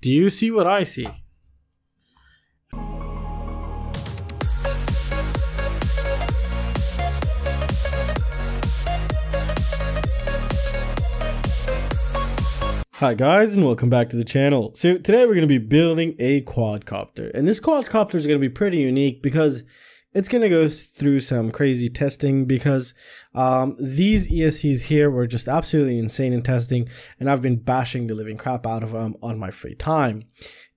Do you see what I see? Hi guys, and welcome back to the channel. So today we're going to be building a quadcopter, and this quadcopter is going to be pretty unique because it's going to go through some crazy testing because these ESCs here were just absolutely insane in testing, and I've been bashing the living crap out of them on my free time,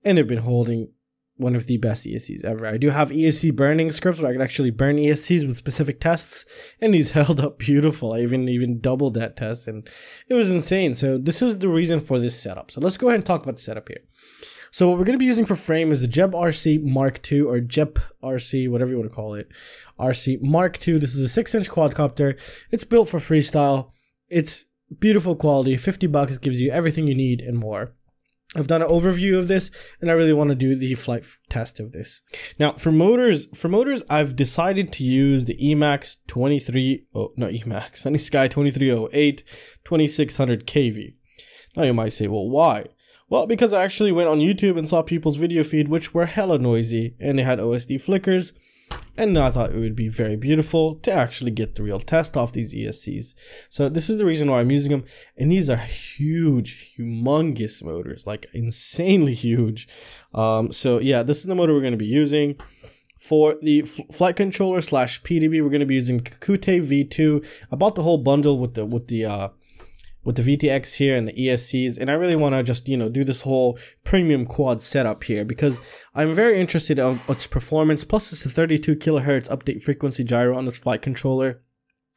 and they've been holding one of the best ESCs ever. I do have ESC burning scripts where I can actually burn ESCs with specific tests, and these held up beautiful. I even doubled that test, and it was insane. So this is the reason for this setup. So let's go ahead and talk about the setup here. So what we're going to be using for frame is the GepRC Mark2 or GepRC, whatever you want to call it, RC Mark2. This is a 6-inch quadcopter. It's built for freestyle. It's beautiful quality. $50 gives you everything you need and more. I've done an overview of this, and I really want to do the flight test of this. Now, for motors, I've decided to use the Emax Sunny Sky 2308 2600 kV. Now you might say, well, why? Well, because I actually went on YouTube and saw people's video feed, which were hella noisy, and they had OSD flickers, and I thought it would be very beautiful to actually get the real test off these ESCs. So this is the reason why I'm using them, and these are huge, humongous motors, like insanely huge. So yeah, this is the motor we're going to be using. For the flight controller slash PDB, we're going to be using Kakute V2. I bought the whole bundle with the VTX here and the ESCs, and I really want to just, you know, do this whole premium quad setup here because I'm very interested in its performance. Plus, it's a 32 kilohertz update frequency gyro on this flight controller,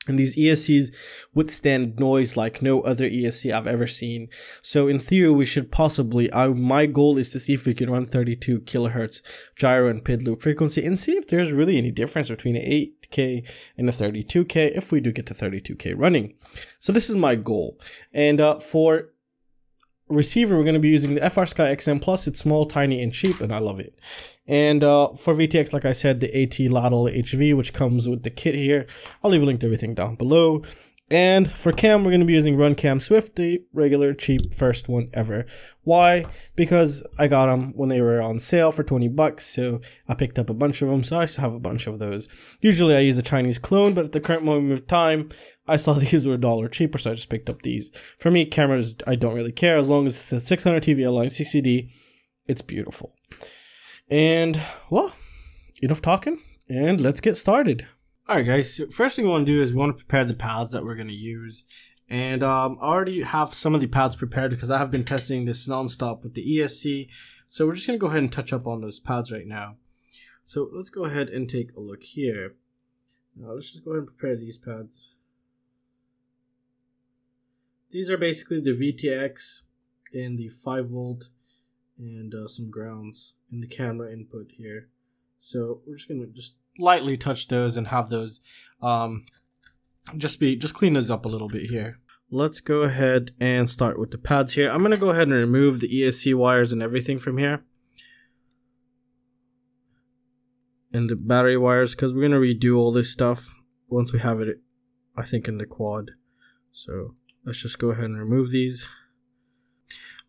and these ESCs withstand noise like no other ESC I've ever seen. So in theory, we should possibly, my goal is to see if we can run 32 kilohertz gyro and PID loop frequency and see if there's really any difference between an 8K and a 32K if we do get to 32K running. So this is my goal. And for receiver, we're going to be using the FrSky XM Plus. It's small, tiny, and cheap, and I love it. And for VTX, like I said, the AT Ladle HV, which comes with the kit here. I'll leave a link to everything down below. And for cam, we're going to be using Runcam Swift, the regular, cheap, first one ever. Why? Because I got them when they were on sale for 20 bucks, so I picked up a bunch of them, so I still have a bunch of those. Usually I use a Chinese clone, but at the current moment of time, I saw these were $1 cheaper, so I just picked up these. For me, cameras, I don't really care. As long as it's a 600 TV line CCD, it's beautiful. And, well, enough talking, and let's get started. Alright guys, so first thing we want to do is we want to prepare the pads that we're going to use. And I already have some of the pads prepared because I have been testing this non-stop with the ESC. So we're just going to go ahead and touch up on those pads right now. So let's go ahead and take a look here. Now let's just go ahead and prepare these pads. These are basically the VTX and the 5 volt and some grounds in the camera input here. So we're just going to lightly touch those and have those just clean those up a little bit here. Let's go ahead and start with the pads here. I'm going to go ahead and remove the ESC wires and everything from here, and the battery wires, because we're going to redo all this stuff once we have it, I think, in the quad. So let's just go ahead and remove these.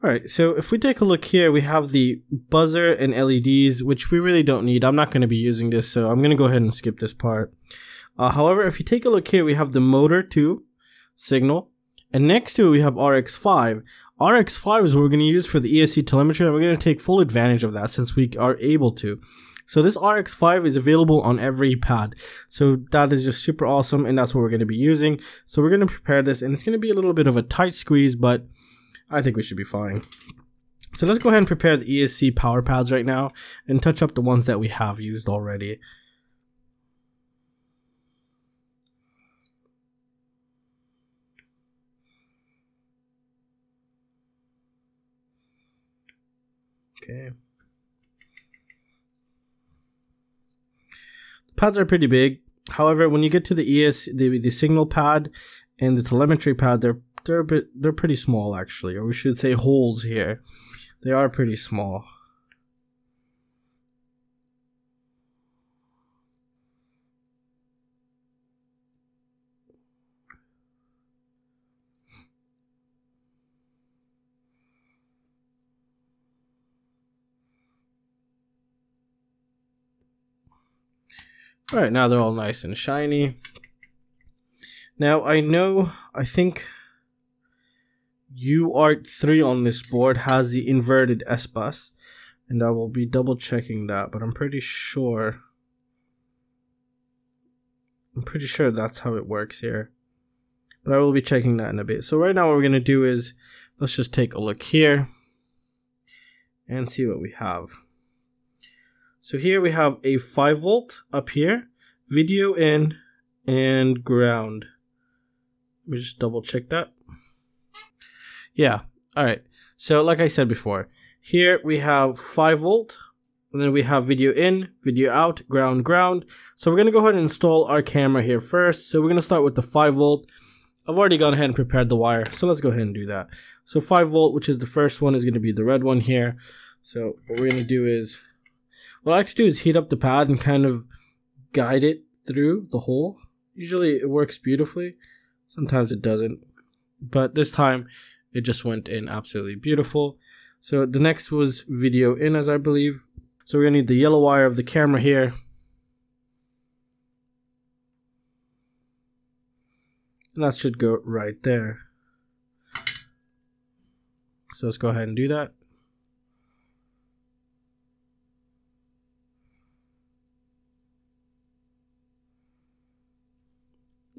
Alright, so if we take a look here, we have the buzzer and LEDs, which we really don't need. I'm not going to be using this, so I'm going to go ahead and skip this part. However, if you take a look here, we have the motor 2 signal, and next to it we have RX5. RX5 is what we're going to use for the ESC telemetry, and we're going to take full advantage of that since we are able to. So this RX5 is available on every pad, so that is just super awesome, and that's what we're going to be using. So we're going to prepare this, and it's going to be a little bit of a tight squeeze, but I think we should be fine. So let's go ahead and prepare the ESC power pads right now and touch up the ones that we have used already. Okay. The pads are pretty big. However, when you get to the the signal pad and the telemetry pad, they're pretty small actually, or we should say holes here. They are pretty small. Alright, now they're all nice and shiny. Now I think UART3 on this board has the inverted S-bus, and I will be double checking that, but I'm pretty sure that's how it works here. But I will be checking that in a bit. So right now what we're going to do is, let's just take a look here and see what we have. So here we have a 5 volt up here, video in, and ground. Let me just double check that. Yeah, alright. So like I said before, here we have 5 volt, and then we have video in, video out, ground, ground. So we're going to go ahead and install our camera here first. So we're going to start with the 5 volt. I've already gone ahead and prepared the wire, so let's go ahead and do that. So 5 volt, which is the first one, is going to be the red one here. So what we're going to do is, what I like to do is heat up the pad and kind of guide it through the hole. Usually it works beautifully, sometimes it doesn't, but this time it just went in absolutely beautiful. So the next was video in, as I believe. So we're going to need the yellow wire of the camera here. And that should go right there. So let's go ahead and do that.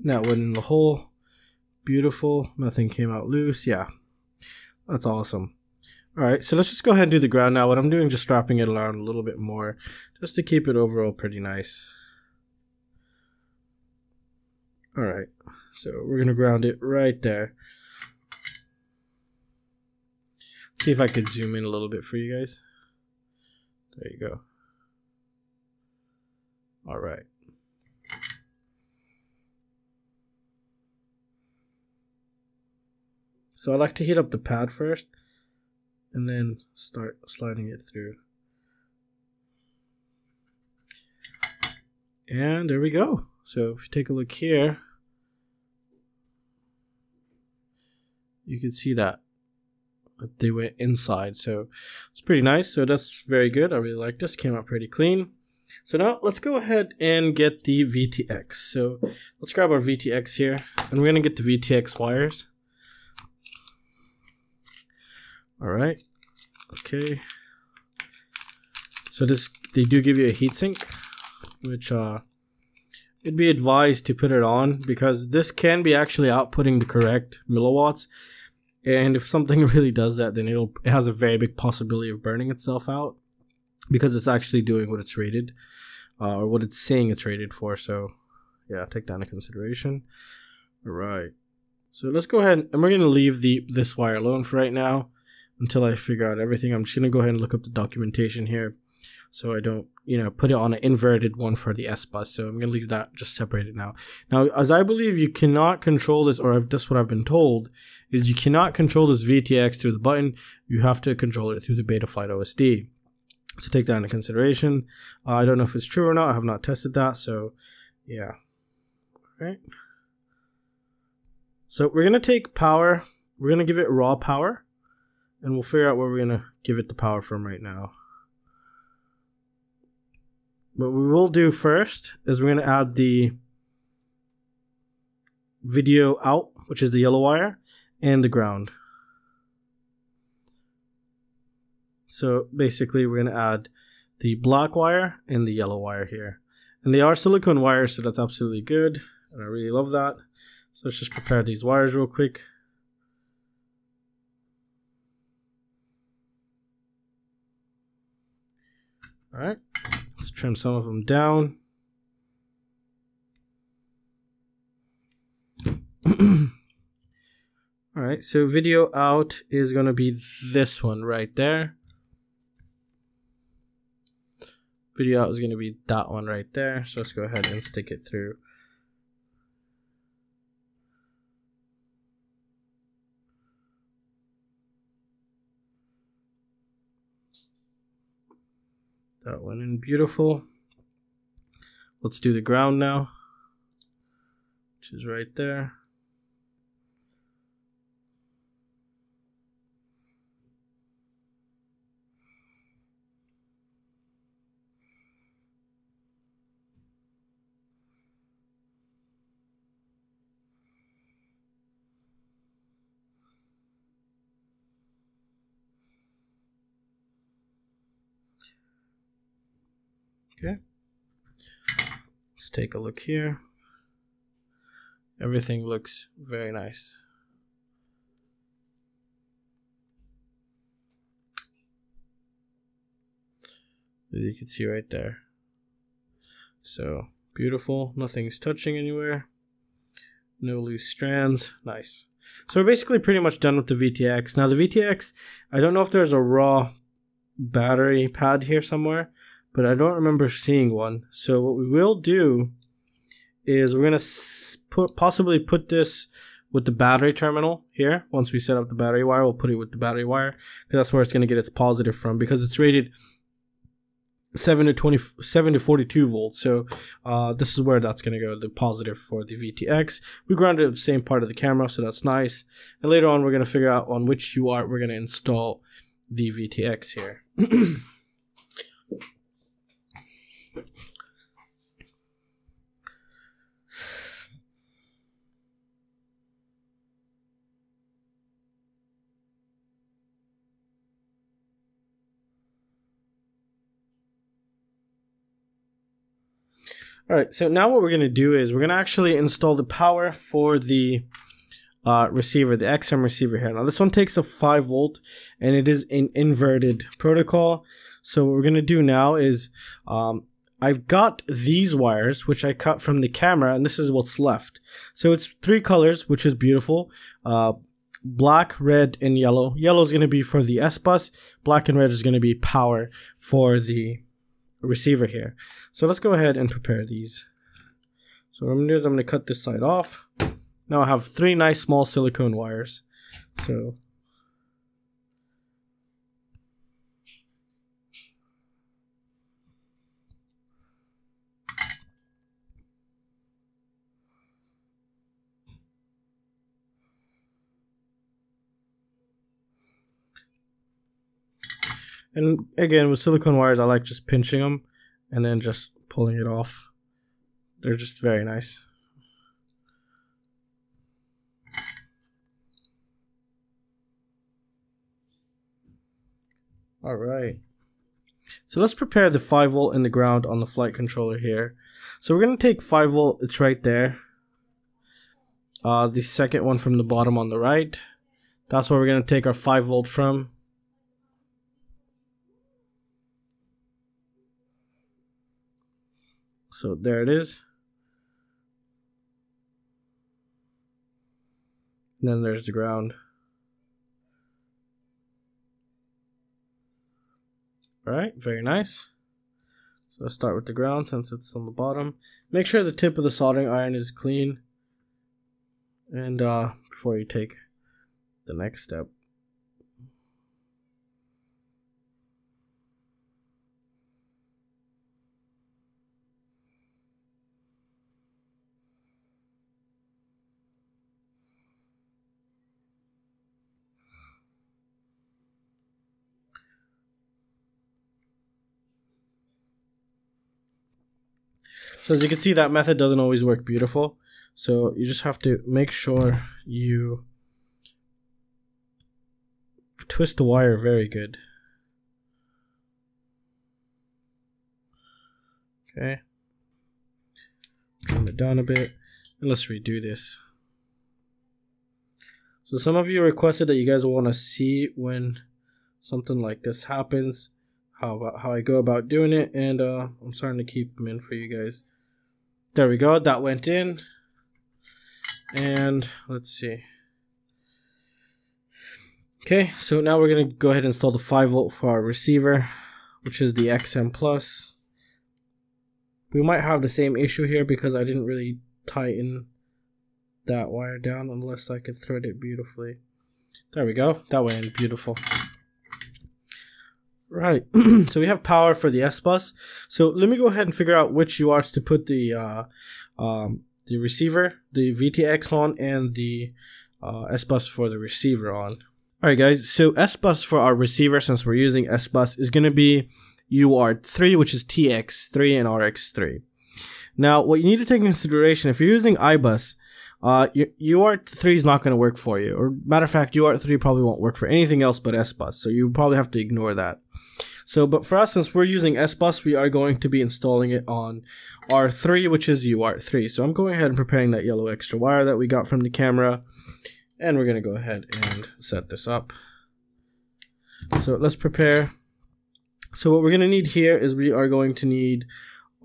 That went in the hole. Beautiful. Nothing came out loose. Yeah, that's awesome. Alright, so let's just go ahead and do the ground now. What I'm doing is just wrapping it around a little bit more, just to keep it overall pretty nice. Alright, so we're going to ground it right there. See if I could zoom in a little bit for you guys. There you go. Alright. So I like to heat up the pad first, and then start sliding it through. And there we go. So if you take a look here, you can see that they went inside. So it's pretty nice. So that's very good. I really like this. Came out pretty clean. So now let's go ahead and get the VTX. So let's grab our VTX here, and we're going to get the VTX wires. Alright, okay. So they do give you a heatsink, which it'd be advised to put it on, because this can be actually outputting the correct milliwatts, and if something really does that, then it has a very big possibility of burning itself out, because it's actually doing what it's rated, or what it's saying it's rated for. So yeah, take that into consideration. Alright, so let's go ahead, and we're going to leave this wire alone for right now, until I figure out everything. I'm just going to go ahead and look up the documentation here, so I don't, put it on an inverted one for the S-bus. So I'm going to leave that just separated now. Now, as I believe you cannot control this, or that's what I've been told, is you cannot control this VTX through the button. You have to control it through the Beta Flight OSD. So take that into consideration. I don't know if it's true or not. I have not tested that. So yeah. All right. So we're going to take power. We're going to give it raw power. And we'll figure out where we're going to give it the power from right now. What we will do first is we're going to add the video out, which is the yellow wire, and the ground. So basically we're going to add the black wire and the yellow wire here. And they are silicone wires, so that's absolutely good. And I really love that. So let's just prepare these wires real quick. Alright, let's trim some of them down. Alright, so video out is going to be this one right there. Video out is going to be that one right there. So let's go ahead and stick it through. That went in beautiful. Let's do the ground now, which is right there. Okay. Let's take a look here. Everything looks very nice. As you can see right there. So beautiful, nothing's touching anywhere. No loose strands, nice. So we're basically pretty much done with the VTX. Now the VTX, I don't know if there's a raw battery pad here somewhere, but I don't remember seeing one. So what we will do is we're gonna possibly put this with the battery terminal here. Once we set up the battery wire, we'll put it with the battery wire, because that's where it's gonna get its positive from, because it's rated 7 to 42 volts. So this is where that's going to go, the positive for the VTX. We grounded the same part of the camera, so that's nice. And later on, we're going to figure out on which UART we're going to install the VTX here. Alright, so now what we're going to do is we're going to actually install the power for the receiver, the XM receiver here. Now this one takes a 5 volt and it is an inverted protocol. So what we're going to do now is I've got these wires which I cut from the camera, and this is what's left. So it's 3 colors, which is beautiful. Black, red, and yellow. Yellow is going to be for the S bus. Black and red is going to be power for the receiver here. So let's go ahead and prepare these. So what I'm going to do is I'm going to cut this side off. Now I have 3 nice small silicone wires. So and again, with silicone wires, I like just pinching them and then just pulling it off. They're just very nice. All right. So let's prepare the 5 volt and the ground on the flight controller here. So we're going to take 5 volt, it's right there. The second one from the bottom on the right. That's where we're going to take our 5 volt from. So there it is. And then there's the ground. Alright, very nice. So let's start with the ground since it's on the bottom. Make sure the tip of the soldering iron is clean. And before you take the next step. So as you can see, that method doesn't always work beautiful. So you just have to make sure you twist the wire very good. Okay. Turn it down a bit. And let's redo this. So some of you requested that you guys want to see when something like this happens, how I go about doing it, and I'm starting to keep them in for you guys. There we go, that went in. And let's see. Okay, so now we're going to go ahead and install the 5 volt for our receiver, which is the XM Plus. We might have the same issue here because I didn't really tighten that wire down unless I could thread it beautifully. There we go, that went in beautiful. Right, so we have power for the S bus. So let me go ahead and figure out which UARTs to put the receiver, the VTX on, and the S bus for the receiver on. Alright guys, so S bus for our receiver, since we're using S bus, is going to be UART 3, which is TX3 and RX3. Now, what you need to take into consideration, if you're using iBus, UART 3 is not going to work for you. Or matter of fact, UART 3 probably won't work for anything else but S bus, so you probably have to ignore that. So, but for us, since we're using S-Bus, we are going to be installing it on R3, which is UART3. So I'm going ahead and preparing that yellow extra wire that we got from the camera. And we're going to go ahead and set this up. So let's prepare. So what we're going to need here is we are going to need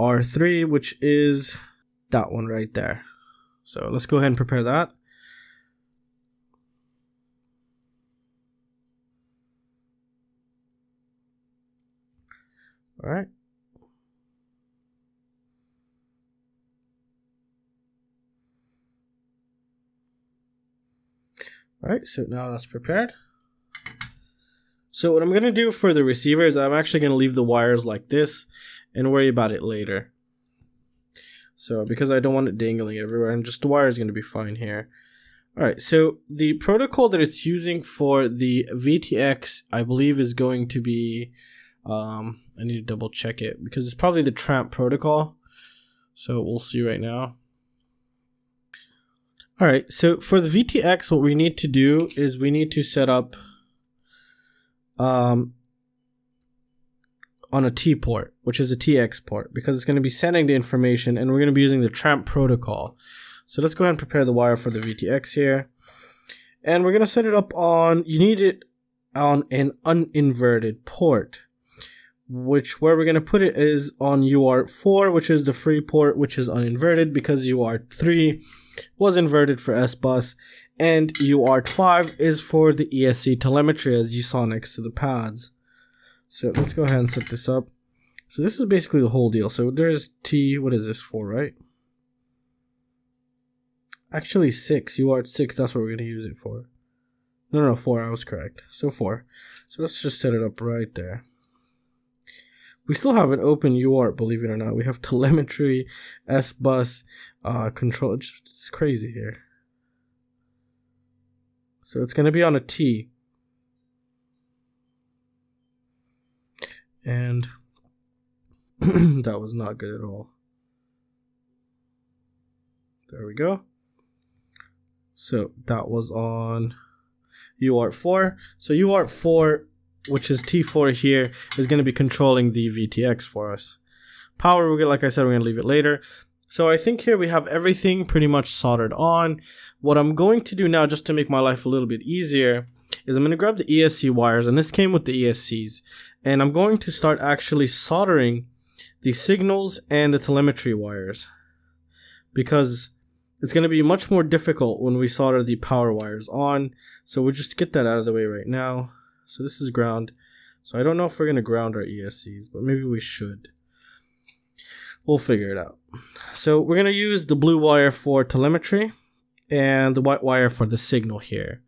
R3, which is that one right there. So let's go ahead and prepare that. All right. All right, so now that's prepared. So what I'm going to do for the receiver is I'm actually going to leave the wires like this and worry about it later. So because I don't want it dangling everywhere, and just the wire is going to be fine here. All right, so the protocol that it's using for the VTX, I believe, is going to be, I need to double check it because it's probably the Tramp protocol. So we'll see right now. All right, so for the VTX, what we need to do is we need to set up on a T port, which is a TX port, because it's going to be sending the information, and we're going to be using the Tramp protocol. So let's go ahead and prepare the wire for the VTX here. And we're going to set it up on, you need it on an uninverted port, which where we're going to put it is on UART4, which is the free port, which is uninverted because UART3 was inverted for S-Bus, and UART5 is for the ESC telemetry, as you saw next to the pads. So let's go ahead and set this up. So this is basically the whole deal. So there's T, what is this for, right? Actually 6, UART6, that's what we're going to use it for. No, 4, I was correct. So 4. So let's just set it up right there. We still have an open UART, believe it or not. We have telemetry, S-Bus, control. It's crazy here. So it's going to be on a T. And that was not good at all. There we go. So that was on UART4. So UART4, which is T4 here, is going to be controlling the VTX for us. Power, like I said, we're going to leave it later. So I think here we have everything pretty much soldered on. What I'm going to do now, just to make my life a little bit easier, is I'm going to grab the ESC wires, and this came with the ESCs, and I'm going to start actually soldering the signals and the telemetry wires, because it's going to be much more difficult when we solder the power wires on. So we'll just get that out of the way right now. So this is ground. So I don't know if we're going to ground our ESCs, but maybe we should. We'll figure it out. So we're going to use the blue wire for telemetry and the white wire for the signal here.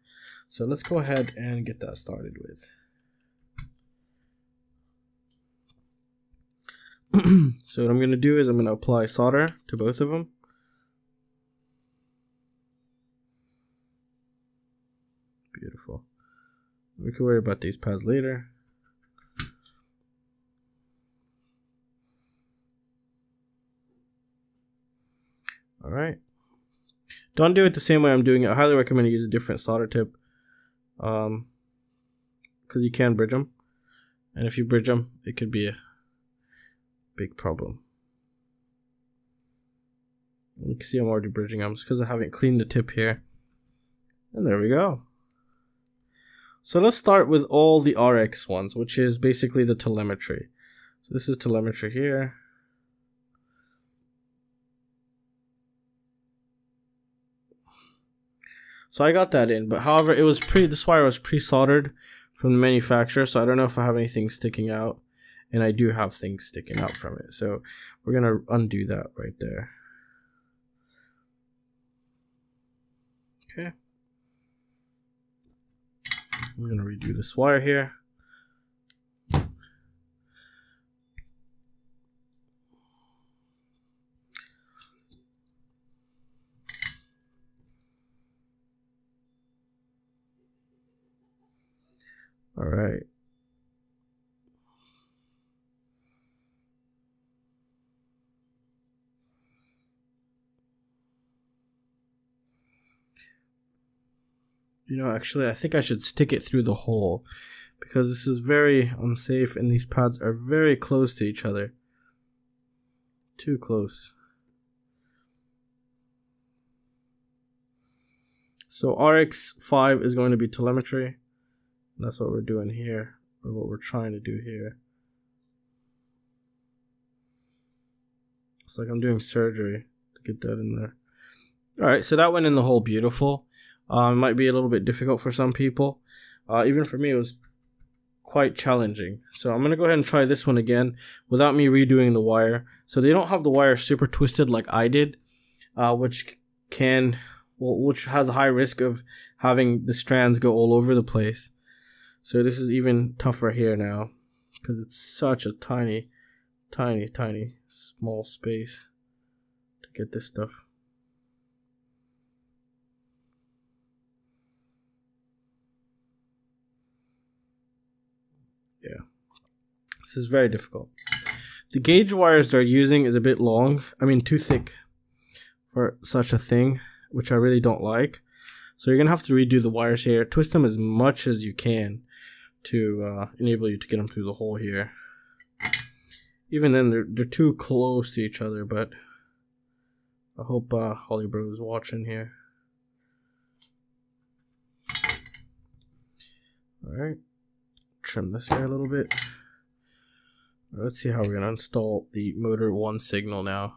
So let's go ahead and get that started with. So what I'm going to do is I'm going to apply solder to both of them. Beautiful. We can worry about these pads later. All right. Don't do it the same way I'm doing it. I highly recommend you use a different solder tip, because you can bridge them, and if you bridge them, it could be a big problem. You can see I'm already bridging them just because I haven't cleaned the tip here. And there we go. So let's start with all the RX ones, which is basically the telemetry. So this is telemetry here. So I got that in, but however, it was this wire was pre-soldered from the manufacturer, so I don't know if I have anything sticking out, and I do have things sticking out from it. So we're gonna undo that right there. Okay. I'm gonna redo this wire here. All right. You know, actually, I think I should stick it through the hole, because this is very unsafe and these pads are very close to each other. Too close. So RX5 is going to be telemetry. That's what we're doing here, or what we're trying to do here. It's like I'm doing surgery to get that in there. Alright, so that went in the hole beautiful. It might be a little bit difficult for some people. Even for me, it was quite challenging. So I'm going to go ahead and try this one again without me redoing the wire. So they don't have the wire super twisted like I did, which has a high risk of having the strands go all over the place. So this is even tougher here now because it's such a tiny small space to get this stuff. Yeah, this is very difficult. The gauge wires they're using is a bit long. I mean, too thick for such a thing, which I really don't like. So you're gonna have to redo the wires here. Twist them as much as you can to enable you to get them through the hole here. Even then, they're too close to each other, but I hope Holybro is watching here. Alright, trim this guy a little bit. Let's see how we're going to install the motor 1 signal now.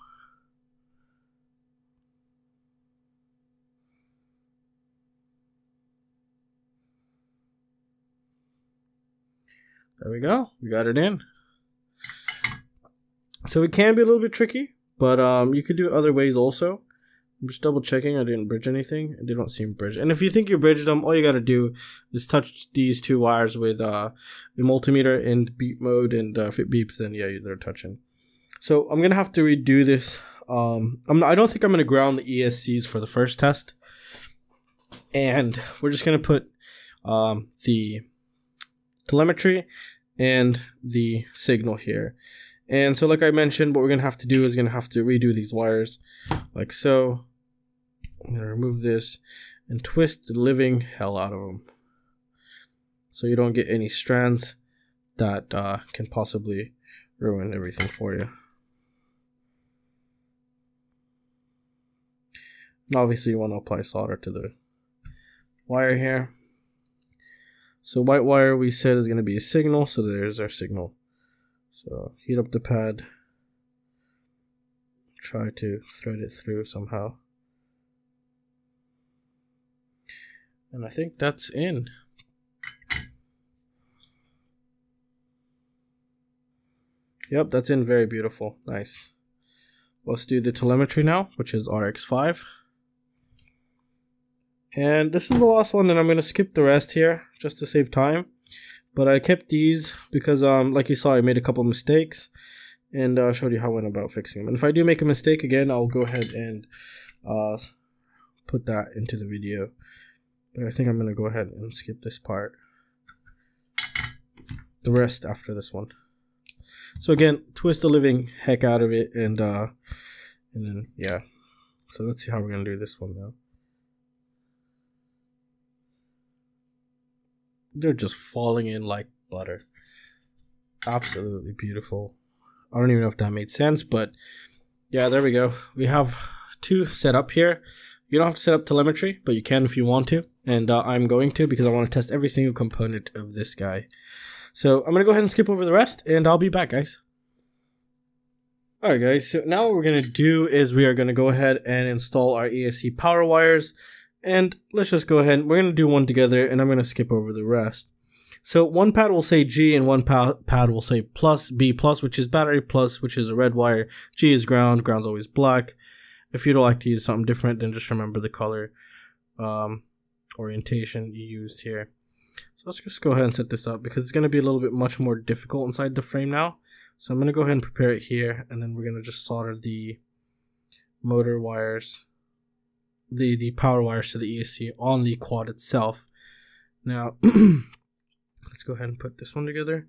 There we go, we got it in. So it can be a little bit tricky, but you could do it other ways also. I'm just double checking I didn't bridge anything, and they don't seem bridged. And if you think you bridged them, all you got to do is touch these two wires with the multimeter in beep mode, and if it beeps, then yeah, they're touching. So I'm gonna have to redo this. I don't think I'm gonna ground the ESCs for the first test, and we're just gonna put the telemetry and the signal here. And so like I mentioned, what we're gonna have to do is gonna have to redo these wires like so. I'm gonna remove this and twist the living hell out of them so you don't get any strands that can possibly ruin everything for you. And obviously you want to apply solder to the wire here. So white wire we said is going to be a signal, so there's our signal. So heat up the pad, try to thread it through somehow. And I think that's in. Yep, that's in, very beautiful, nice. Let's do the telemetry now, which is RX5. And this is the last one, and I'm going to skip the rest here just to save time. But I kept these because, like you saw, I made a couple mistakes, and I showed you how I went about fixing them. And if I do make a mistake again, I'll go ahead and put that into the video. But I think I'm going to go ahead and skip this part. The rest after this one. So again, twist the living heck out of it, and then yeah. So let's see how we're going to do this one now. They're just falling in like butter. Absolutely beautiful. I don't even know if that made sense, but yeah, there we go. We have two set up here. You don't have to set up telemetry, but you can if you want to. And I'm going to, because I want to test every single component of this guy. So I'm going to go ahead and skip over the rest, and I'll be back, guys. Alright guys, so now what we're going to do is we are going to go ahead and install our ESC power wires. And let's just go ahead, we're going to do one together, and I'm going to skip over the rest. So one pad will say G, and one pad will say plus, B plus, which is battery plus, which is a red wire. G is ground, ground's always black. If you don't like to use something different, then just remember the color orientation you used here. So let's just go ahead and set this up, because it's going to be a little bit much more difficult inside the frame now. So I'm going to go ahead and prepare it here, and then we're going to just solder the motor wires, the power wires to the ESC on the quad itself. Now, let's go ahead and put this one together.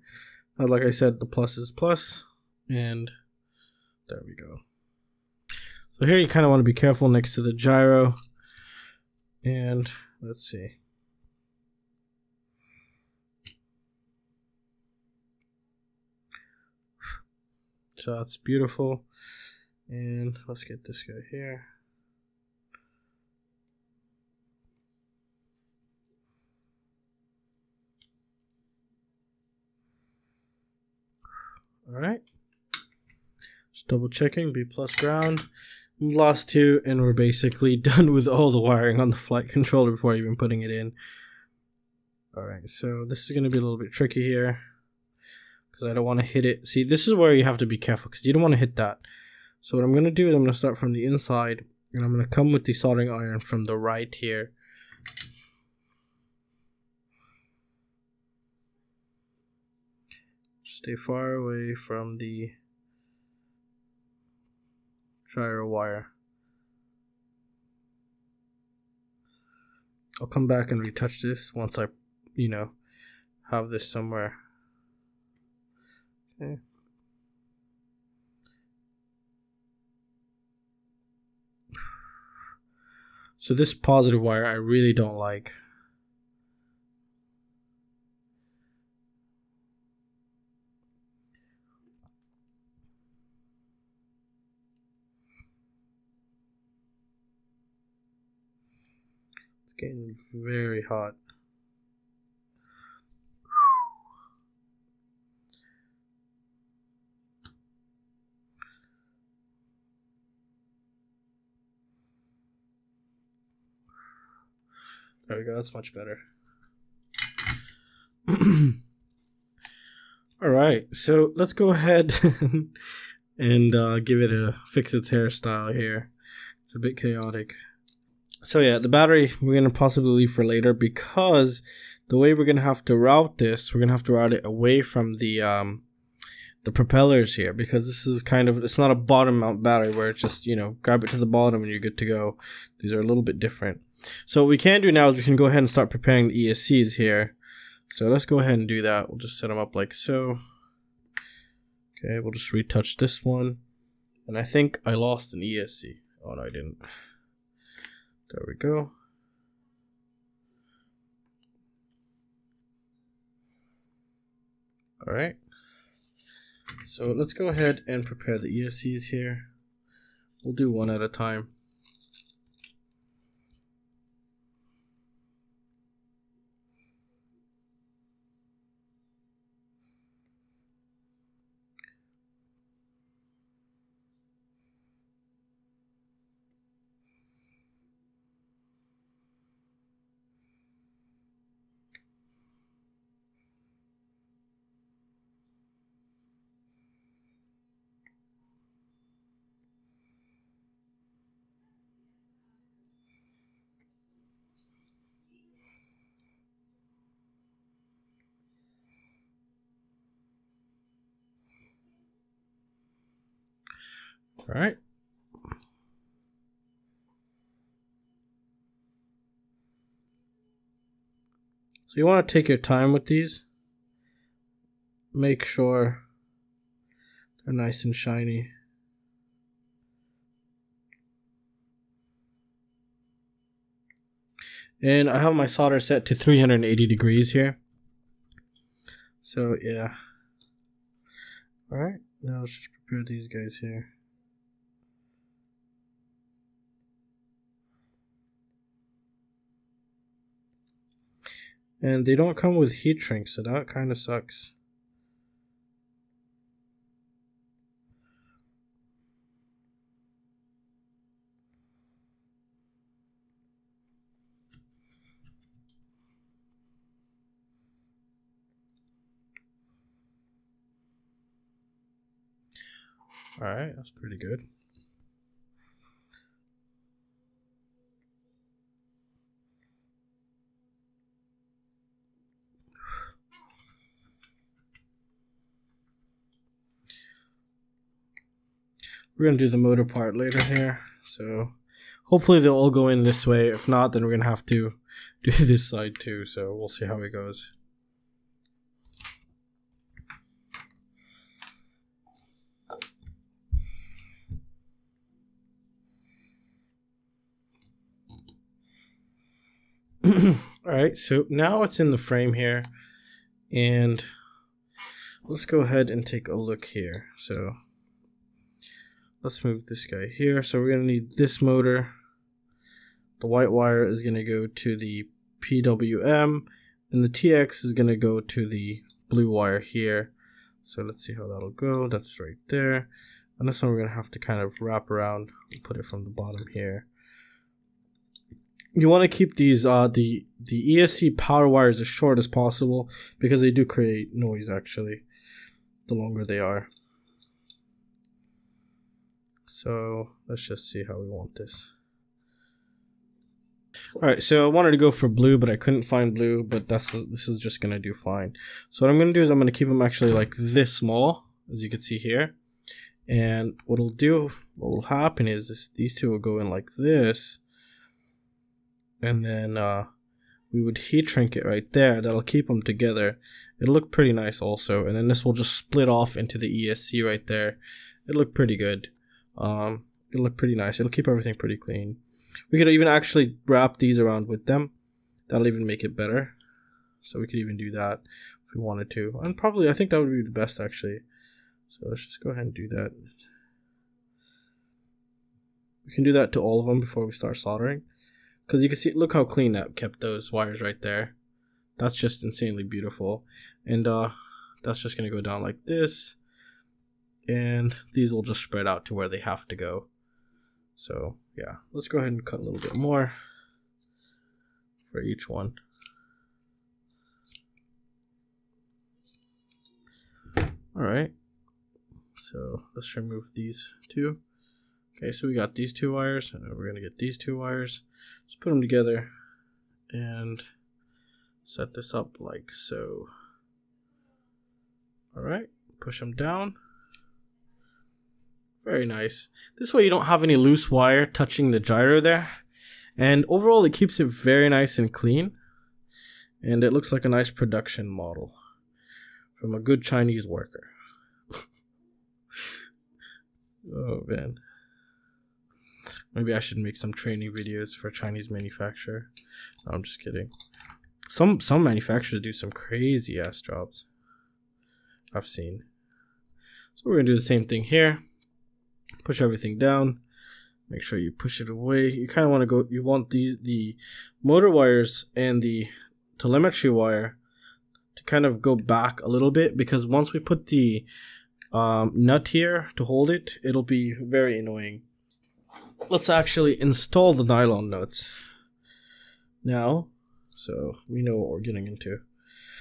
Like I said, the plus is plus, and there we go. So here you kind of want to be careful next to the gyro, and let's see. so that's beautiful. And let's get this guy here. All right. Just double checking, B plus ground. Lost 2, and we're basically done with all the wiring on the flight controller before even putting it in. All right, so this is going to be a little bit tricky here because I don't want to hit it. See, this is where you have to be careful because you don't want to hit that. So what I'm going to do is I'm going to start from the inside, and I'm going to come with the soldering iron from the right here. Stay far away from the gyro wire. I'll come back and retouch this once I, have this somewhere. Okay. So this positive wire I really don't like. It's getting very hot. There we go, that's much better. Alright, so let's go ahead and give it a fix its hairstyle here. It's a bit chaotic. So yeah, the battery we're going to possibly leave for later because the way we're going to have to route this, we're going to have to route it away from the propellers here, because this is it's not a bottom mount battery where it's just, grab it to the bottom and you're good to go. These are a little bit different. So what we can do now is we can go ahead and start preparing the ESCs here. So let's go ahead and do that. We'll just set them up like so. Okay, we'll just retouch this one. And I think I lost an ESC. Oh no, I didn't. There we go. All right. So let's go ahead and prepare the ESCs here. We'll do one at a time. All right. So you want to take your time with these. Make sure they're nice and shiny. And I have my solder set to 380 degrees here. So yeah. All right, now let's just prepare these guys here. And they don't come with heat shrink, so that kind of sucks. All right, that's pretty good. We're going to do the motor part later here, so hopefully they'll all go in this way. If not, then we're going to have to do this side too, so we'll see how it goes. Alright, so now it's in the frame here, and let's go ahead and take a look here. So let's move this guy here. So we're gonna need this motor. The white wire is gonna go to the PWM, and the TX is gonna go to the blue wire here. So let's see how that'll go. That's right there. And this one we're gonna have to kind of wrap around and put it from the bottom here. You want to keep these the ESC power wires as short as possible because they do create noise actually the longer they are. So let's just see how we want this. Alright, so I wanted to go for blue, but I couldn't find blue, but this is just gonna do fine. So what I'm gonna do is I'm gonna keep them actually like this small, as you can see here. And what will happen is these two will go in like this. And then we would heat shrink it right there. That'll keep them together. It'll look pretty nice also. And then this will just split off into the ESC right there. It'll look pretty good. It'll look pretty nice. It'll keep everything pretty clean. We could even actually wrap these around with them. That'll even make it better. So we could even do that if we wanted to. And probably, I think that would be the best actually. So let's just go ahead and do that. We can do that to all of them before we start soldering. Because you can see, look how clean that kept those wires right there. That's just insanely beautiful. And that's just going to go down like this. And these will just spread out to where they have to go. So yeah, let's go ahead and cut a little bit more for each one. Alright, so let's remove these two. Okay, so we got these two wires, and we're going to get these two wires. Just put them together and set this up like so. Alright, push them down. Very nice. This way you don't have any loose wire touching the gyro there. And overall it keeps it very nice and clean. And it looks like a nice production model from a good Chinese worker. Oh man. Maybe I should make some training videos for a Chinese manufacturer. No, I'm just kidding. Some manufacturers do some crazy ass jobs I've seen. So we're gonna do the same thing here. Push everything down. Make sure you push it away. You kind of want to go. You want the motor wires and the telemetry wire to kind of go back a little bit, because once we put the nut here to hold it, it'll be very annoying. Let's actually install the nylon nuts now, so we know what we're getting into.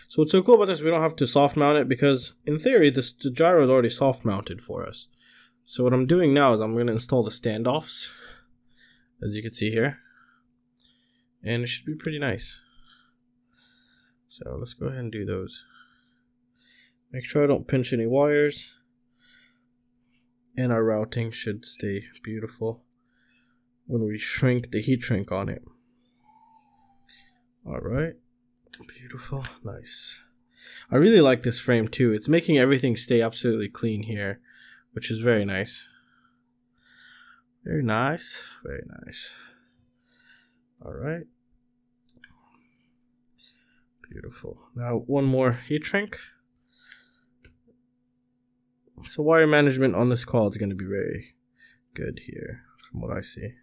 So what's so cool about this, we don't have to soft mount it, because in theory the gyro is already soft mounted for us. So what I'm doing now is I'm going to install the standoffs, as you can see here, and it should be pretty nice. So let's go ahead and do those. Make sure I don't pinch any wires, and our routing should stay beautiful when we shrink the heat shrink on it. Alright, beautiful, nice. I really like this frame too. It's making everything stay absolutely clean here, which is very nice. Very nice, very nice. Alright. Beautiful. Now one more heat shrink. So wire management on this quad is going to be very good here, from what I see.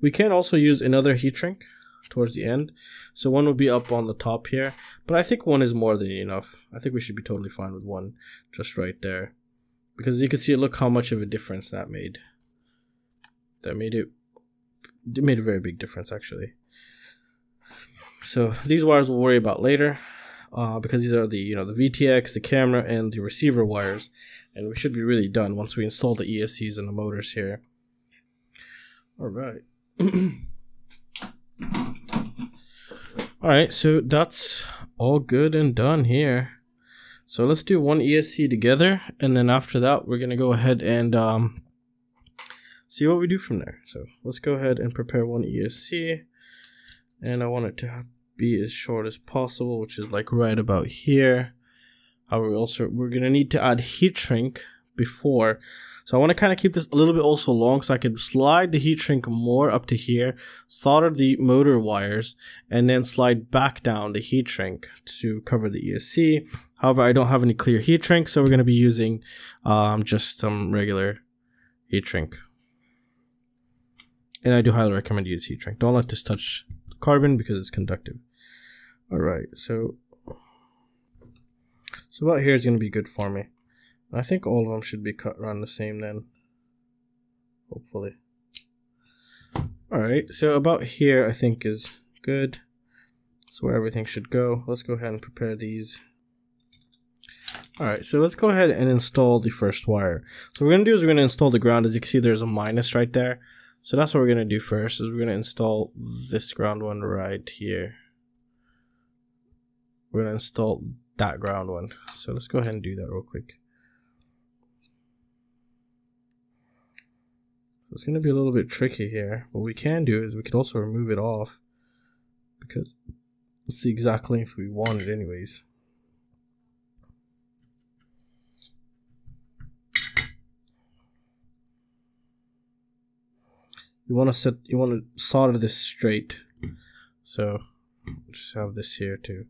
We can also use another heat shrink towards the end. So one will be up on the top here, but I think one is more than enough. I think we should be totally fine with one just right there. Because as you can see, look how much of a difference that made. It made a very big difference actually. So these wires we'll worry about later, because these are the the VTX, the camera, and the receiver wires, and we should be really done once we install the ESCs and the motors here. All right. All right, so that's all good and done here. So let's do one ESC together, and then after that we're gonna go ahead and see what we do from there. So let's go ahead and prepare one ESC, and I want it to be as short as possible, which is like right about here. However, we're gonna need to add heat shrink before, so I want to kind of keep this a little bit also long, so I can slide the heat shrink more up to here, solder the motor wires, and then slide back down the heat shrink to cover the ESC. However, I don't have any clear heat shrink, so we're going to be using just some regular heat shrink. And I do highly recommend you use heat shrink. Don't let this touch the carbon because it's conductive. Alright, so about here is going to be good for me. I think all of them should be cut around the same then. Hopefully. Alright, so about here I think is good. That's where everything should go. Let's go ahead and prepare these. Alright, so let's go ahead and install the first wire. So what we're going to do is we're going to install the ground. As you can see, there's a minus right there. So that's what we're going to do first, is we're going to install this ground one right here. We're going to install that ground one. So let's go ahead and do that real quick. It's going to be a little bit tricky here. What we can do is we could also remove it off, because it's the exact length we wanted anyways. You want to solder this straight. So just have this here to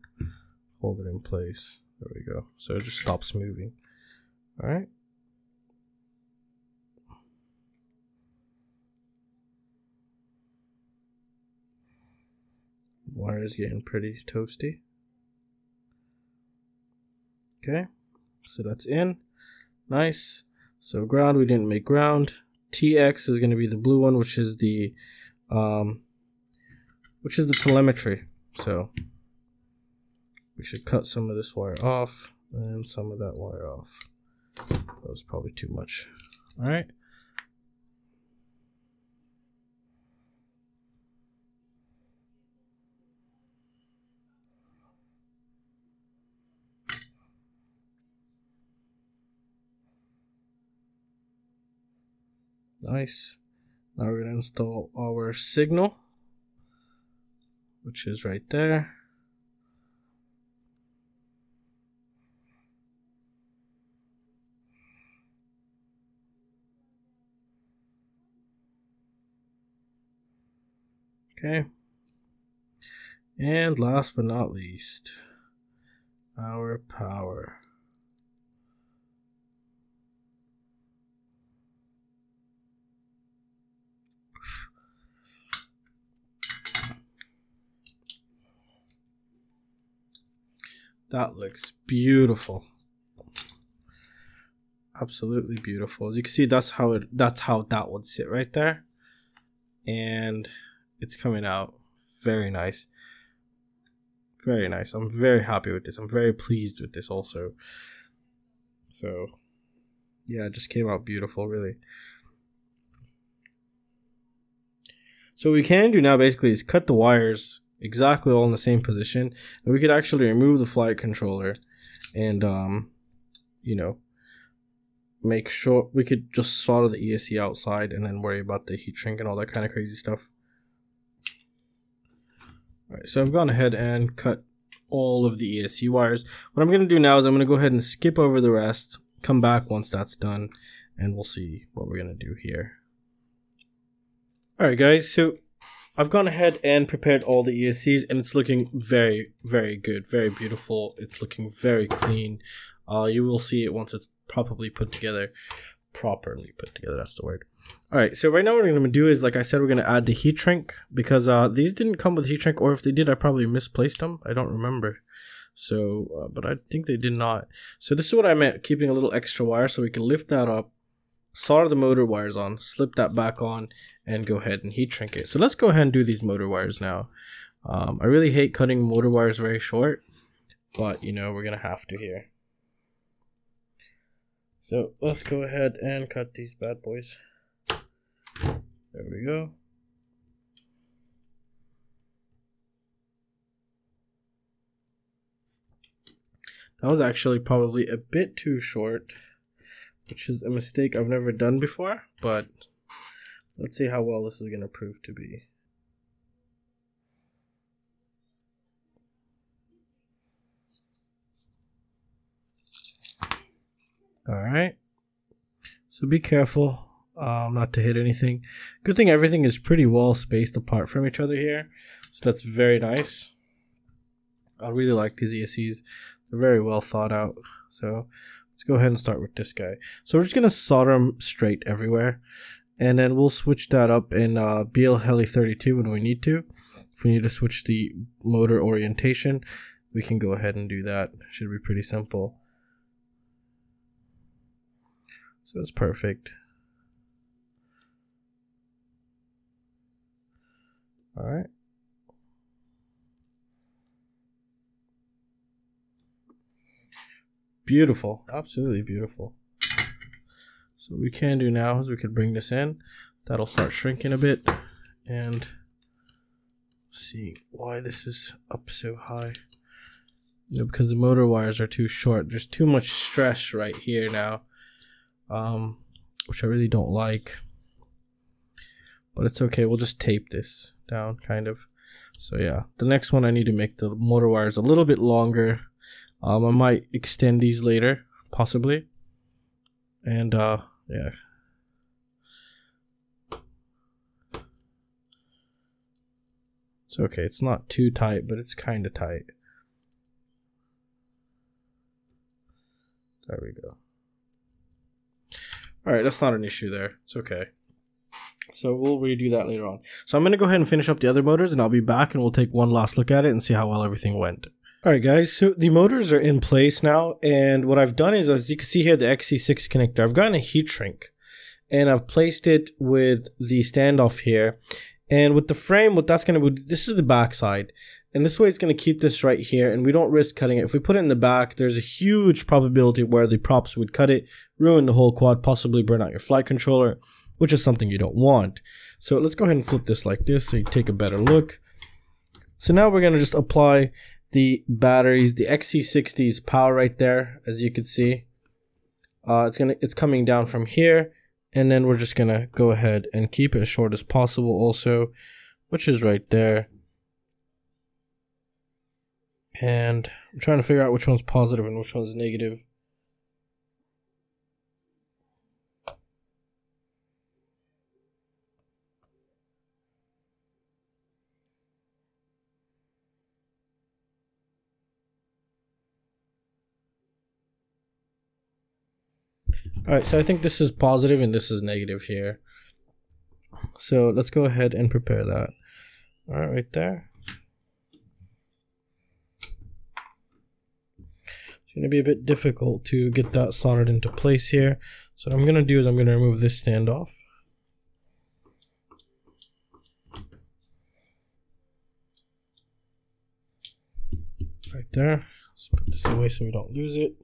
hold it in place. There we go. So it just stops moving. All right. Wire is getting pretty toasty. Okay, so that's in. Nice. So ground, we didn't make ground. TX is going to be the blue one, which is the telemetry. So we should cut some of this wire off and some of that wire off. That was probably too much. All right. Nice. Now we're going to install our signal, which is right there. Okay. And last but not least, our power. That looks beautiful. Absolutely beautiful. As you can see, that's how that would sit right there. And it's coming out very nice. Very nice. I'm very happy with this. I'm very pleased with this also. So yeah, it just came out beautiful, really. So what we can do now basically is cut the wires exactly all in the same position, and we could actually remove the flight controller and you know, make sure we could just solder the ESC outside and then worry about the heat shrink and all that kind of crazy stuff. Alright, so I've gone ahead and cut all of the ESC wires. What I'm going to do now is I'm going to go ahead and skip over the rest, come back once that's done, and we'll see what we're going to do here. Alright guys, so I've gone ahead and prepared all the ESCs, and it's looking very, very good, very beautiful. It's looking very clean. You will see it once it's properly put together. That's the word. Alright, so right now what we're going to do is, like I said, we're going to add the heat shrink, because these didn't come with heat shrink, or if they did, I probably misplaced them. I don't remember. So, but I think they did not. So this is what I meant, keeping a little extra wire so we can lift that up, solder the motor wires on, slip that back on, and go ahead and heat shrink it. So let's go ahead and do these motor wires now. I really hate cutting motor wires very short, but you know, we're going to have to here. So let's go ahead and cut these bad boys. There we go. That was actually probably a bit too short, which is a mistake I've never done before, but let's see how well this is going to prove to be. Alright, so be careful not to hit anything. Good thing everything is pretty well spaced apart from each other here, so that's very nice. I really like these ESCs. They're very well thought out. So Let's go ahead and start with this guy. So we're just gonna solder them straight everywhere, and then we'll switch that up in BL-Heli32 when we need to. If we need to switch the motor orientation, we can go ahead and do that. Should be pretty simple. So that's perfect. All right. Beautiful, absolutely beautiful. So what we can do now is we could bring this in. That'll start shrinking a bit, and see why this is up so high. You know, because the motor wires are too short. There's too much stress right here now, which I really don't like. But it's okay. We'll just tape this down, kind of. So yeah, the next one I need to make the motor wires a little bit longer. I might extend these later, possibly. And yeah. It's okay. It's not too tight, but it's kind of tight. There we go. Alright, that's not an issue there. It's okay. So we'll redo that later on. So I'm going to go ahead and finish up the other motors, and I'll be back and we'll take one last look at it and see how well everything went. Alright guys, so the motors are in place now, and what I've done is, as you can see here, the Xt60 connector, I've gotten a heat shrink, and I've placed it with the standoff here. And with the frame, what that's going to do, this is the back side. And this way it's going to keep this right here, and we don't risk cutting it. If we put it in the back, there's a huge probability where the props would cut it, ruin the whole quad, possibly burn out your flight controller, which is something you don't want. So let's go ahead and flip this like this so you take a better look. So now we're going to just apply the batteries, the Xt60's power right there, as you can see. It's coming down from here, and then we're just going to go ahead and keep it as short as possible also, which is right there. And I'm trying to figure out which one's positive and which one's negative. Alright, so I think this is positive and this is negative here. So let's go ahead and prepare that. Alright, right there. It's going to be a bit difficult to get that soldered into place here. So what I'm going to do is I'm going to remove this standoff. Right there. Let's put this away so we don't lose it.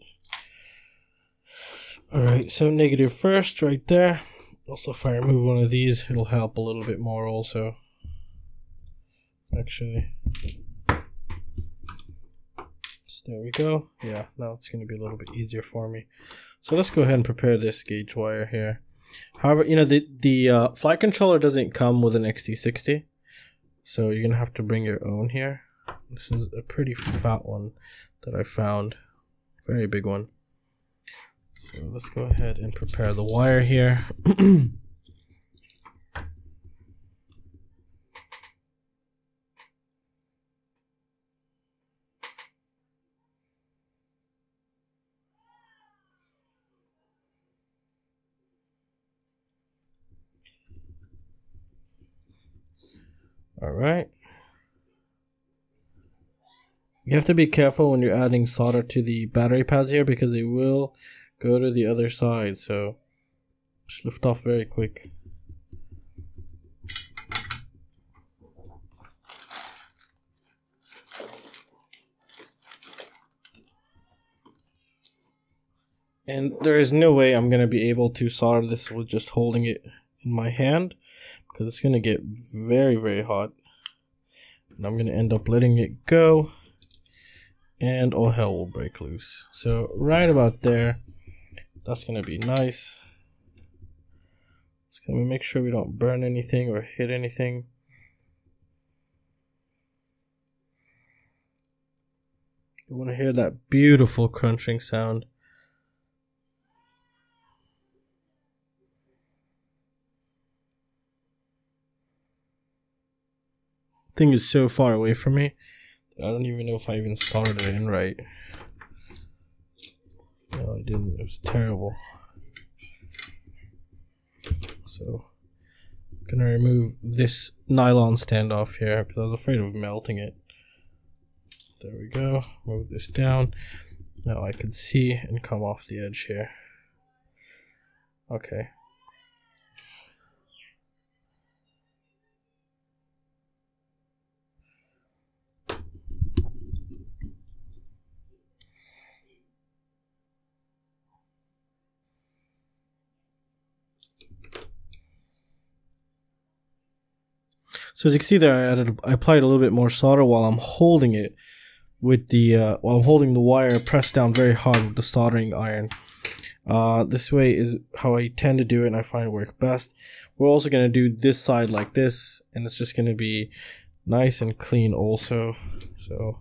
Alright, so negative first, right there. Also, if I remove one of these, it'll help a little bit more also. Actually. So there we go. Yeah, now it's going to be a little bit easier for me. So let's go ahead and prepare this gauge wire here. However, you know, the flight controller doesn't come with an Xt60. So you're going to have to bring your own here. This is a pretty fat one that I found. Very big one. So let's go ahead and prepare the wire here. All right. You have to be careful when you're adding solder to the battery pads here because they will go to the other side, so just lift off very quick. And there is no way I'm going to be able to solder this with just holding it in my hand, because it's going to get very, very hot. And I'm going to end up letting it go, and all hell will break loose. So right about there, that's going to be nice. It's going to make sure we don't burn anything or hit anything. You want to hear that beautiful crunching sound. Thing is so far away from me that I don't even know if I even soldered it in right. Oh I didn't. It was terrible. So I'm gonna remove this nylon standoff here because I was afraid of melting it. There we go. Move this down. Now I can see and come off the edge here. Okay. So as you can see there, I applied a little bit more solder while I'm holding it with the while I'm holding the wire pressed down very hard with the soldering iron. This way is how I tend to do it, and I find it work best. We're also going to do this side like this, and it's just going to be nice and clean also. So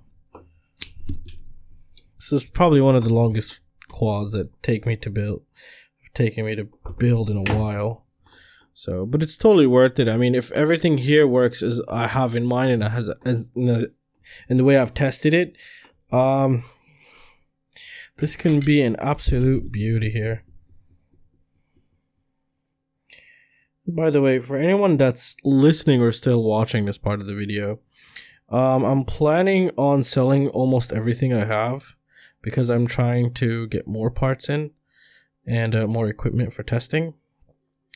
this is probably one of the longest quads that taken me to build in a while. So, but it's totally worth it. I mean, if everything here works as I have in mind and it has in the way I've tested it, this can be an absolute beauty here. By the way, for anyone that's listening or still watching this part of the video, I'm planning on selling almost everything I have because I'm trying to get more parts in and more equipment for testing.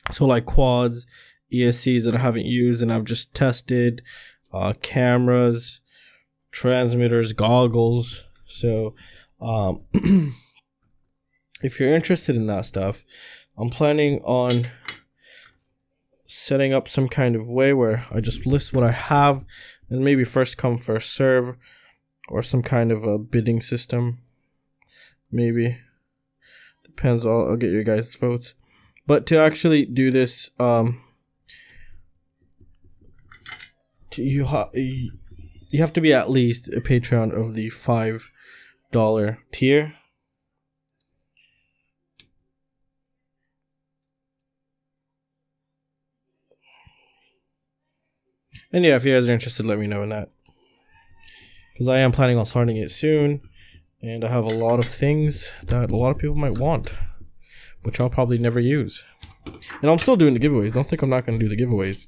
So like quads, ESCs that I haven't used and I've just tested, cameras, transmitters, goggles. So if you're interested in that stuff, I'm planning on setting up some kind of way where I just list what I have and maybe first come first serve, or some kind of a bidding system. Maybe depends. I'll get your guys' votes. But to actually do this, you have to be at least a Patreon of the $5 tier. And yeah, if you guys are interested, let me know in that, because I am planning on starting it soon, and I have a lot of things that a lot of people might want, which I'll probably never use. And I'm still doing the giveaways. Don't think I'm not going to do the giveaways.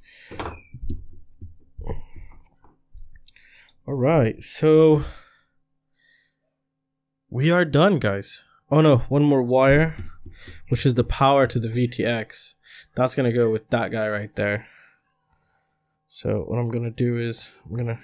Alright, so we are done, guys. Oh no, one more wire, which is the power to the VTX. That's going to go with that guy right there. So what I'm going to do is I'm going to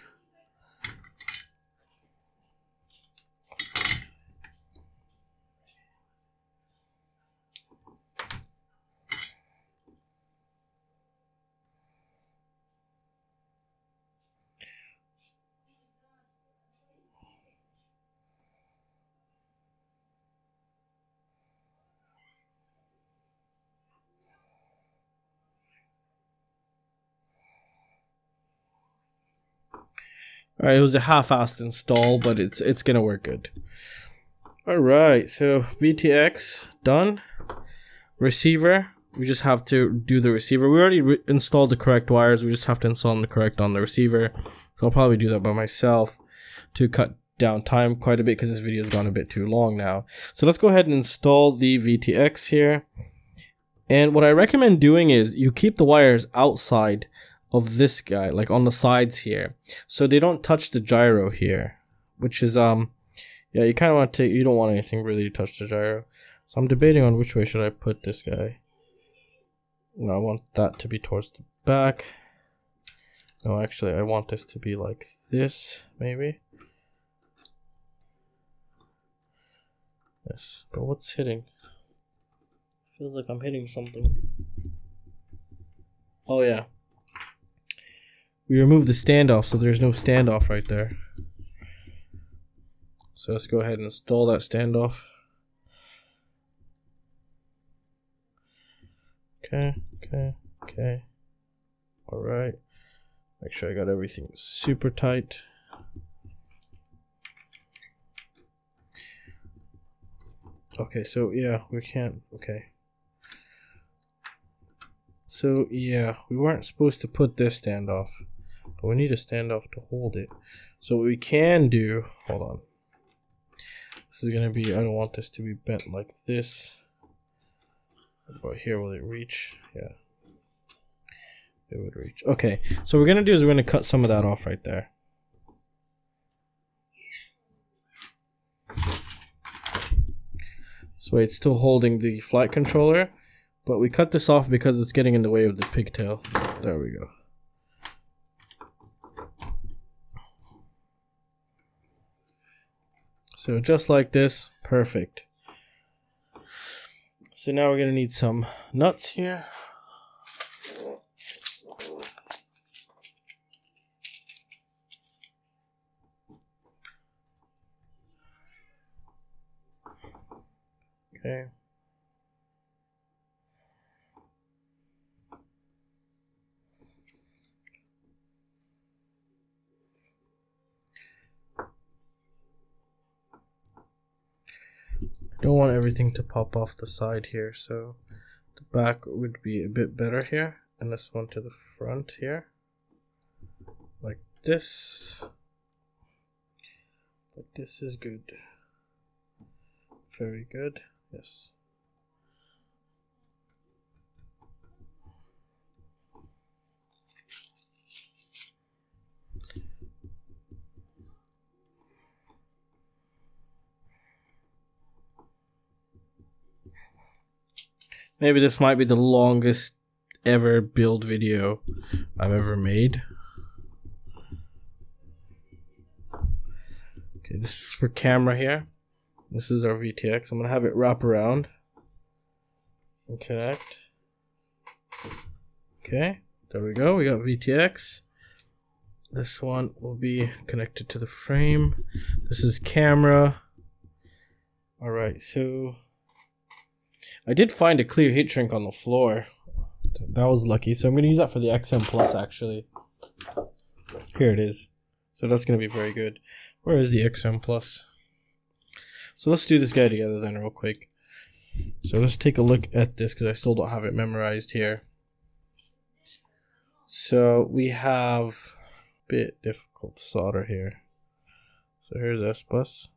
Alright, it was a half-assed install, but it's gonna work good. Alright, so VTX done. Receiver, we just have to do the receiver. We already installed the correct wires, we just have to install them the correct on the receiver. So I'll probably do that by myself to cut down time quite a bit, because this video has gone a bit too long now. So let's go ahead and install the VTX here. And what I recommend doing is you keep the wires outside of this guy, like on the sides here, so they don't touch the gyro here, which is yeah, you kind of want to, you don't want anything really to touch the gyro. So I'm debating on which way should I put this guy. No, I want that to be towards the back. No, actually I want this to be like this, maybe. Yes, but what's hitting? Feels like I'm hitting something. Oh yeah, we removed the standoff, so there's no standoff right there. So let's go ahead and install that standoff. Okay. Alright. Make sure I got everything super tight. Okay, so yeah, we can't, okay. So yeah, we weren't supposed to put this standoff, but we need a standoff to hold it. So what we can do, hold on. This is gonna be, I don't want this to be bent like this. About here, will it reach? Yeah. It would reach. Okay, so what we're gonna do is we're gonna cut some of that off right there. So it's still holding the flight controller, but we cut this off because it's getting in the way of the pigtail. There we go. So just like this, perfect. So now we're gonna need some nuts here. Okay. Don't want everything to pop off the side here, so the back would be a bit better here, and this one to the front here, like this. Like this is good. Very good. Yes. Maybe this might be the longest ever build video I've ever made. Okay, this is for camera here. This is our VTX. I'm gonna have it wrap around and connect. Okay, there we go. We got VTX. This one will be connected to the frame. This is camera. All right, so I did find a clear heat shrink on the floor. That was lucky. So I'm gonna use that for the XM Plus actually. Here it is. So that's gonna be very good. Where is the XM Plus? So let's do this guy together then real quick. So let's take a look at this because I still don't have it memorized here. So we have a bit difficult to solder here. So here's S bus.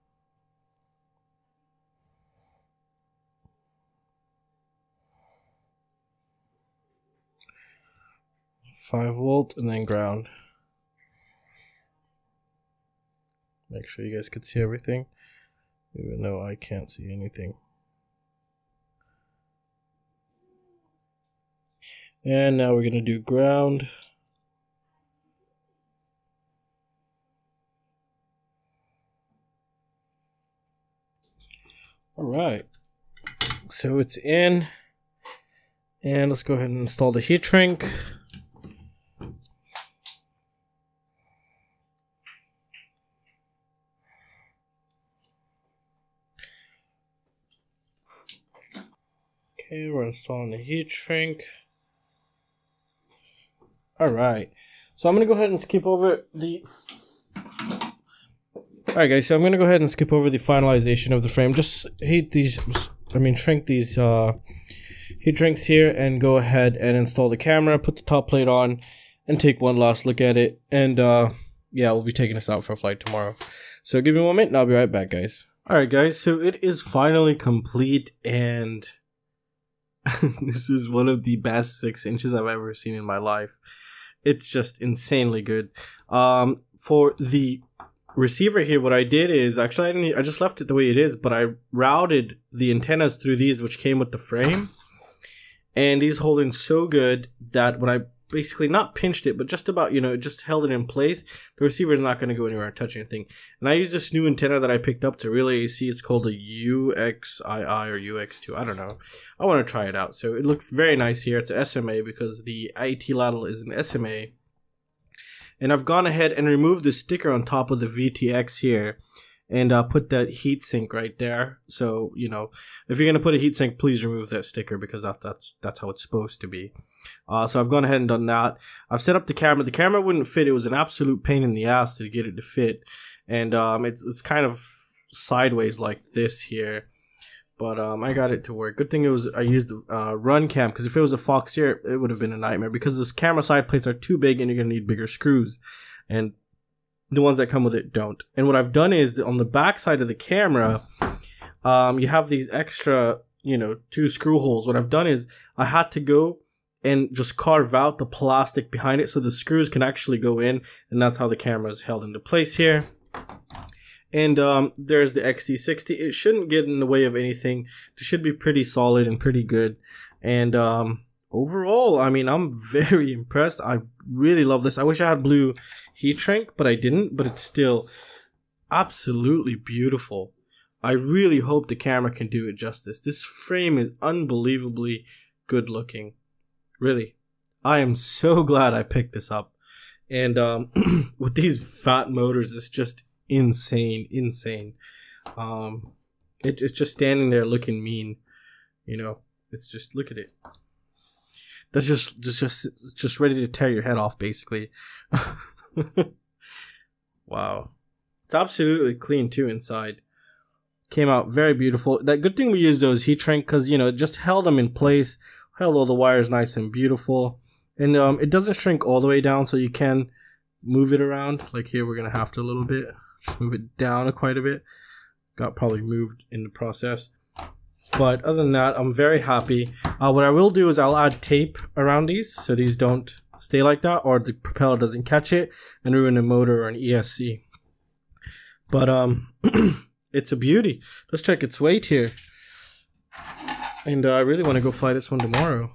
5 volt and then ground. Make sure you guys can see everything, even though I can't see anything. And now we're gonna do ground. All right, so it's in, and let's go ahead and install the heat shrink. Okay, we're installing the heat shrink. Alright, so I'm going to go ahead and skip over the... Alright guys, so I'm going to go ahead and skip over the finalization of the frame. Just shrink these heat shrinks here and go ahead and install the camera, put the top plate on, and take one last look at it. And yeah, we'll be taking this out for a flight tomorrow. So give me a moment and I'll be right back, guys. Alright guys, so it is finally complete, and this is one of the best 6 inches I've ever seen in my life. It's just insanely good. For the receiver here, what I did is, actually I just left it the way it is, but I routed the antennas through these, which came with the frame, and these hold in so good that when I basically not pinched it, but just about, you know, just held it in place, the receiver is not going to go anywhere or touch anything. And I used this new antenna that I picked up to really see. It's called a UXII or UX2. I don't know. I want to try it out. So it looks very nice here. It's an SMA because the IT ladle is an SMA. And I've gone ahead and removed the sticker on top of the VTX here, and put that heat sink right there. So, you know, if you're going to put a heat sink, please remove that sticker because that's how it's supposed to be. So I've gone ahead and done that. I've set up the camera. The camera wouldn't fit. It was an absolute pain in the ass to get it to fit. And it's kind of sideways like this here. But I got it to work. Good thing it was I used Runcam, because if it was a Fox here, it would have been a nightmare because this camera side plates are too big and you're going to need bigger screws. And The ones that come with it don't. And what I've done is on the back side of the camera, you have these extra, 2 screw holes. What I've done is I had to go and just carve out the plastic behind it so the screws can actually go in, and that's how the camera is held into place here. And there's the Xt60. It shouldn't get in the way of anything. It should be pretty solid and pretty good. And overall, I mean, I'm very impressed. I really love this. I wish I had blue heat shrink, but I didn't. But it's still absolutely beautiful. I really hope the camera can do it justice. This frame is unbelievably good looking. Really. I am so glad I picked this up. And with these fat motors, it's just insane. It's just standing there looking mean. It's just, look at it. That's just ready to tear your head off, basically. Wow. It's absolutely clean too inside. Came out very beautiful. That good thing we used those heat shrink because it just held them in place, held all the wires nice and beautiful, and it doesn't shrink all the way down, so you can move it around. Like here, we're gonna have to a little bit, just move it down quite a bit. Got probably moved in the process, but other than that, I'm very happy. What I will do is I'll add tape around these so these don't stay like that, or the propeller doesn't catch it and ruin a motor or an ESC. But it's a beauty. Let's check its weight here. And I really want to go fly this one tomorrow.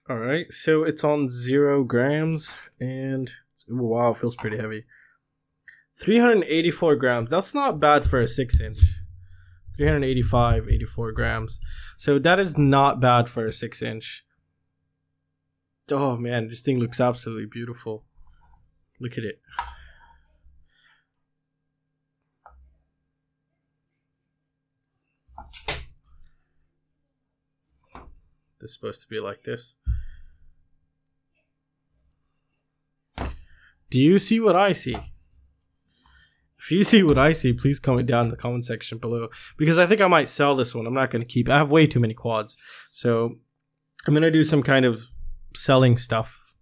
Alright, so it's on 0 grams. And wow, it feels pretty heavy. 384 grams. That's not bad for a 6-inch. 385, 84 grams. So that is not bad for a 6-inch. Oh man, this thing looks absolutely beautiful. Look at it. This is supposed to be like this. Do you see what I see? If you see what I see, please comment down in the comment section below. Because I think I might sell this one. I'm not going to keep it. I have way too many quads. So I'm going to do some kind of selling stuff,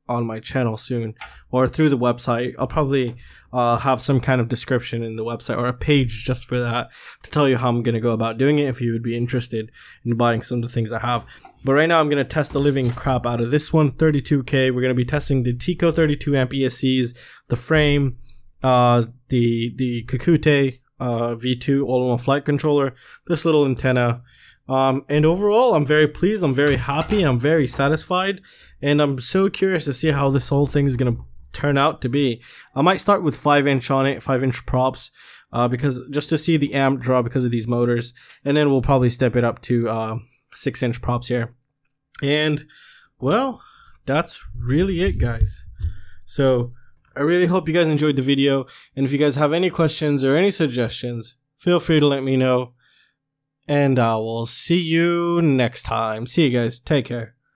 on my channel soon. Or through the website. I'll probably have some kind of description in the website or a page just for that to tell you how I'm going to go about doing it if you would be interested in buying some of the things I have. But right now I'm going to test the living crap out of this one, 32K. We're going to be testing the Tekko32 amp ESCs, the frame, the Kakute V2 all-in-one flight controller, this little antenna, and overall I'm very pleased, I'm very happy, I'm very satisfied, and I'm so curious to see how this whole thing is going to turn out to be. I might start with 5-inch on it, 5-inch props, because just to see the amp draw because of these motors, and then we'll probably step it up to 6-inch props here. And well, that's really it, guys. So I really hope you guys enjoyed the video, and if you guys have any questions or any suggestions, feel free to let me know, and I will see you next time. See you guys. Take care.